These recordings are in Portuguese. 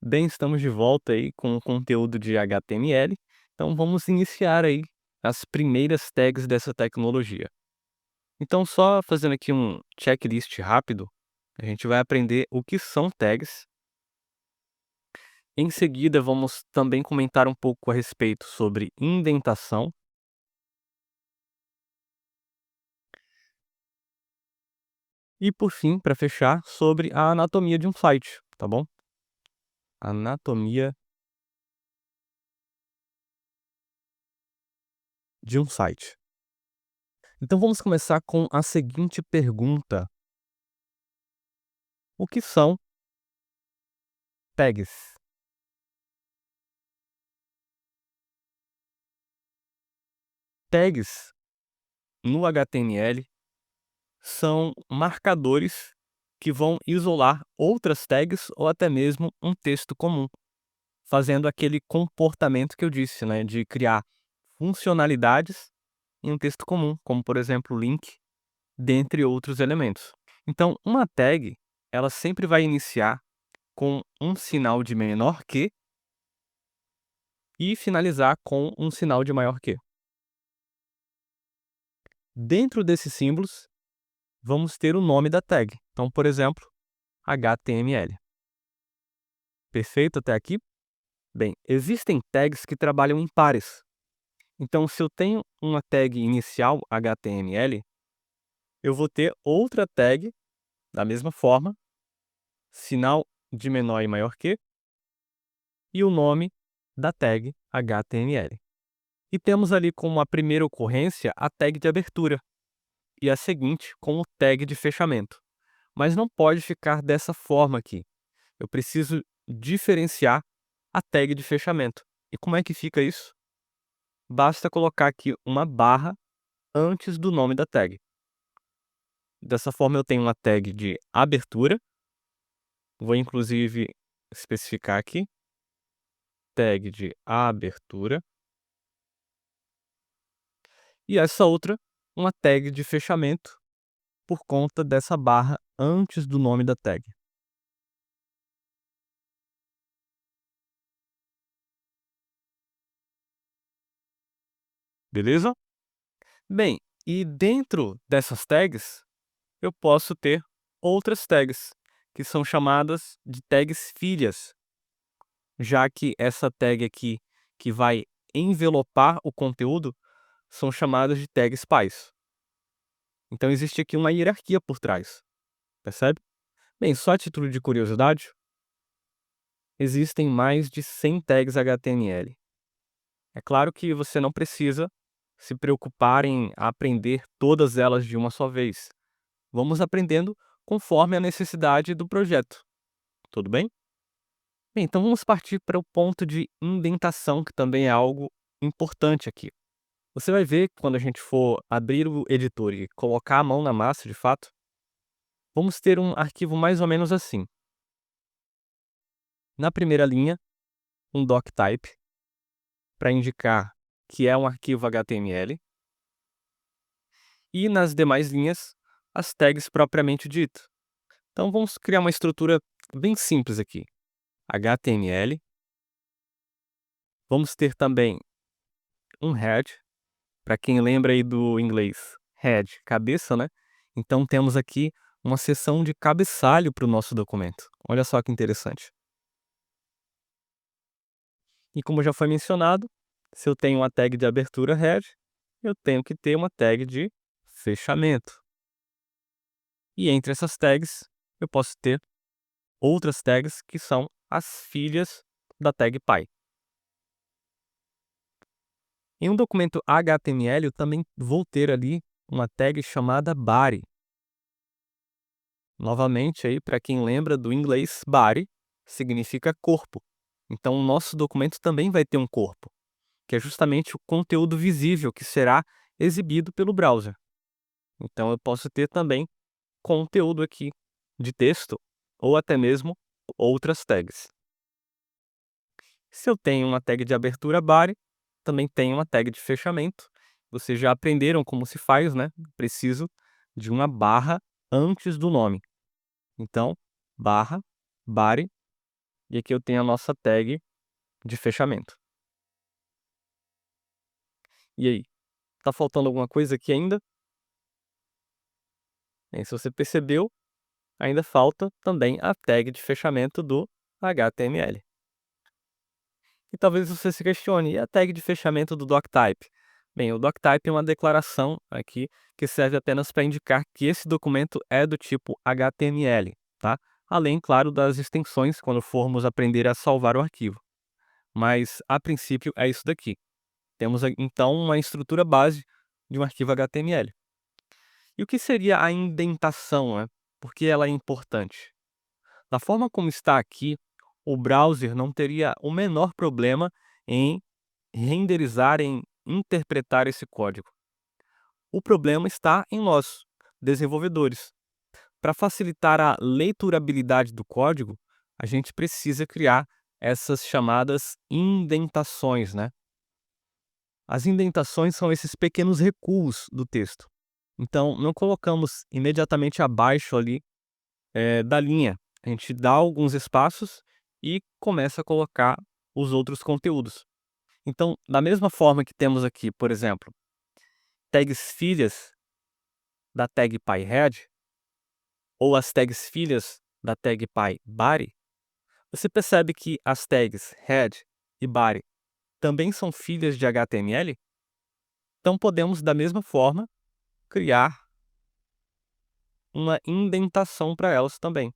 Bem, estamos de volta aí com o conteúdo de HTML, então vamos iniciar aí as primeiras tags dessa tecnologia. Então, só fazendo aqui um checklist rápido, a gente vai aprender o que são tags. Em seguida, vamos também comentar um pouco a respeito sobre indentação. E por fim, para fechar, sobre a anatomia de um site, tá bom? Anatomia de um site. Então vamos começar com a seguinte pergunta: o que são tags? Tags no HTML são marcadores que vão isolar outras tags ou até mesmo um texto comum, fazendo aquele comportamento que eu disse, né, de criar funcionalidades em um texto comum, como por exemplo link, dentre outros elementos. Então, uma tag, ela sempre vai iniciar com um sinal de menor que e finalizar com um sinal de maior que. Dentro desses símbolos, vamos ter o nome da tag. Então, por exemplo, HTML. Perfeito até aqui? Bem, existem tags que trabalham em pares. Então, se eu tenho uma tag inicial HTML, eu vou ter outra tag da mesma forma, sinal de menor e maior que, e o nome da tag HTML. E temos ali como a primeira ocorrência a tag de abertura e a seguinte como tag de fechamento. Mas não pode ficar dessa forma aqui. Eu preciso diferenciar a tag de fechamento. E como é que fica isso? Basta colocar aqui uma barra antes do nome da tag. Dessa forma eu tenho uma tag de abertura, vou inclusive especificar aqui, tag de abertura, e essa outra, uma tag de fechamento, por conta dessa barra antes do nome da tag. Beleza? Bem, e dentro dessas tags, eu posso ter outras tags, que são chamadas de tags filhas, já que essa tag aqui, que vai envelopar o conteúdo, são chamadas de tags pais. Então existe aqui uma hierarquia por trás, percebe? Bem, só a título de curiosidade, existem mais de 100 tags HTML. É claro que você não precisa se preocupar em aprender todas elas de uma só vez. Vamos aprendendo conforme a necessidade do projeto. Tudo bem? Bem, então vamos partir para o ponto de indentação, que também é algo importante aqui. Você vai ver que quando a gente for abrir o editor e colocar a mão na massa, de fato, vamos ter um arquivo mais ou menos assim. Na primeira linha, um doctype, para indicar que é um arquivo HTML, e nas demais linhas, as tags propriamente dito. Então vamos criar uma estrutura bem simples aqui. HTML, vamos ter também um head, para quem lembra aí do inglês, head, cabeça, né? Então temos aqui uma seção de cabeçalho para o nosso documento. Olha só que interessante. E como já foi mencionado, se eu tenho uma tag de abertura head, eu tenho que ter uma tag de fechamento. E entre essas tags, eu posso ter outras tags que são as filhas da tag pai. Em um documento HTML, eu também vou ter ali uma tag chamada body. Novamente, aí para quem lembra do inglês, body significa corpo. Então, o nosso documento também vai ter um corpo, que é justamente o conteúdo visível que será exibido pelo browser. Então, eu posso ter também conteúdo aqui de texto ou até mesmo outras tags. Se eu tenho uma tag de abertura body, também tenho uma tag de fechamento. Vocês já aprenderam como se faz, né? Preciso de uma barra antes do nome. Então, barra, body, E aqui eu tenho a nossa tag de fechamento. E aí, tá faltando alguma coisa aqui ainda? Se você percebeu, ainda falta também a tag de fechamento do HTML. E talvez você se questione, e a tag de fechamento do doctype? Bem, o doctype é uma declaração aqui que serve apenas para indicar que esse documento é do tipo HTML, tá? Além, claro, das extensões quando formos aprender a salvar o arquivo. Mas, a princípio, é isso daqui. Temos, então, uma estrutura base de um arquivo HTML. E o que seria a indentação, né? Por que ela é importante? Da forma como está aqui, o browser não teria o menor problema em renderizar, em interpretar esse código. O problema está em nós, desenvolvedores. Para facilitar a leiturabilidade do código, a gente precisa criar essas chamadas indentações, né? As indentações são esses pequenos recuos do texto. Então, não colocamos imediatamente abaixo ali da linha. A gente dá alguns espaços e começa a colocar os outros conteúdos. Então, da mesma forma que temos aqui, por exemplo, tags filhas da tag pyhead ou as tags filhas da tag pybody, você percebe que as tags head e body também são filhas de HTML? Então, podemos, da mesma forma, criar uma indentação para elas também.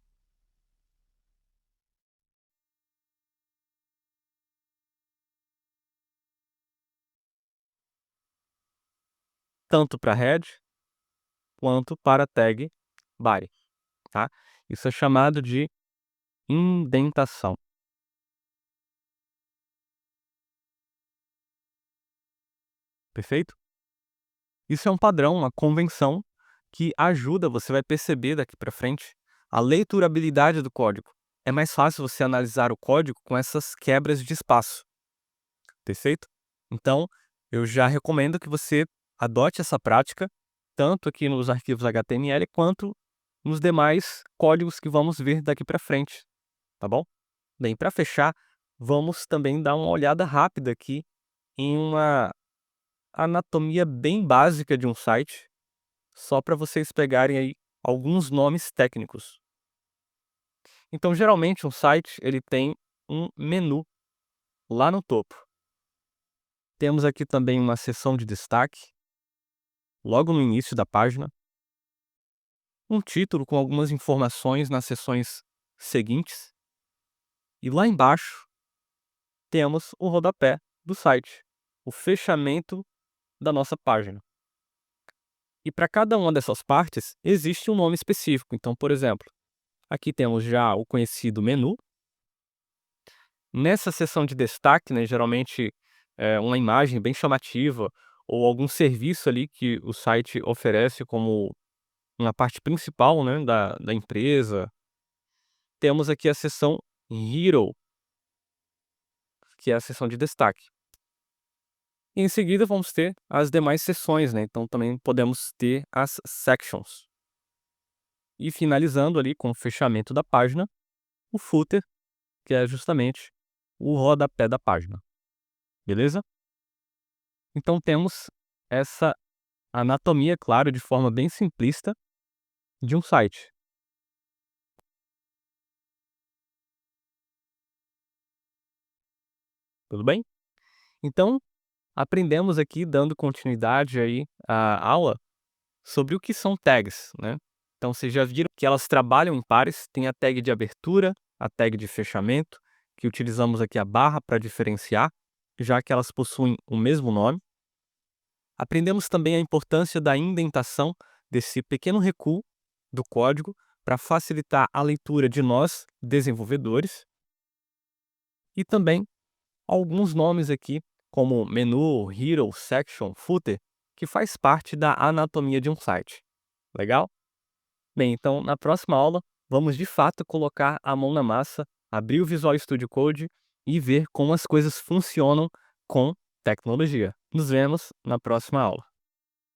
Tanto para head quanto para a tag body, tá? Isso é chamado de indentação. Perfeito? Isso é um padrão, uma convenção que ajuda, você vai perceber daqui para frente, a leiturabilidade do código. É mais fácil você analisar o código com essas quebras de espaço. Perfeito? Então, eu já recomendo que você adote essa prática, tanto aqui nos arquivos HTML, quanto nos demais códigos que vamos ver daqui para frente, tá bom? Bem, para fechar, vamos também dar uma olhada rápida aqui em uma anatomia bem básica de um site, só para vocês pegarem aí alguns nomes técnicos. Então, geralmente, um site ele tem um menu lá no topo. Temos aqui também uma seção de destaque, logo no início da página, um título com algumas informações nas seções seguintes, e lá embaixo temos o rodapé do site, o fechamento da nossa página. E para cada uma dessas partes existe um nome específico. Então, por exemplo, aqui temos já o conhecido menu. Nessa seção de destaque, né, geralmente uma imagem bem chamativa ou algum serviço ali que o site oferece como uma parte principal, né, da empresa. Temos aqui a seção Hero, que é a seção de destaque. E em seguida vamos ter as demais seções, né? Então também podemos ter as sections. E finalizando ali com o fechamento da página, o footer, que é justamente o rodapé da página. Beleza? Então temos essa anatomia, claro, de forma bem simplista, de um site. Tudo bem? Então, aprendemos aqui, dando continuidade aí à aula, sobre o que são tags, né? Então, vocês já viram que elas trabalham em pares, tem a tag de abertura, a tag de fechamento, que utilizamos aqui a barra para diferenciar, já que elas possuem o mesmo nome. Aprendemos também a importância da indentação, desse pequeno recuo do código, para facilitar a leitura de nós, desenvolvedores. E também alguns nomes aqui, como menu, hero, section, footer, que faz parte da anatomia de um site. Legal? Bem, então na próxima aula vamos de fato colocar a mão na massa, abrir o Visual Studio Code e ver como as coisas funcionam com tecnologia. Nos vemos na próxima aula.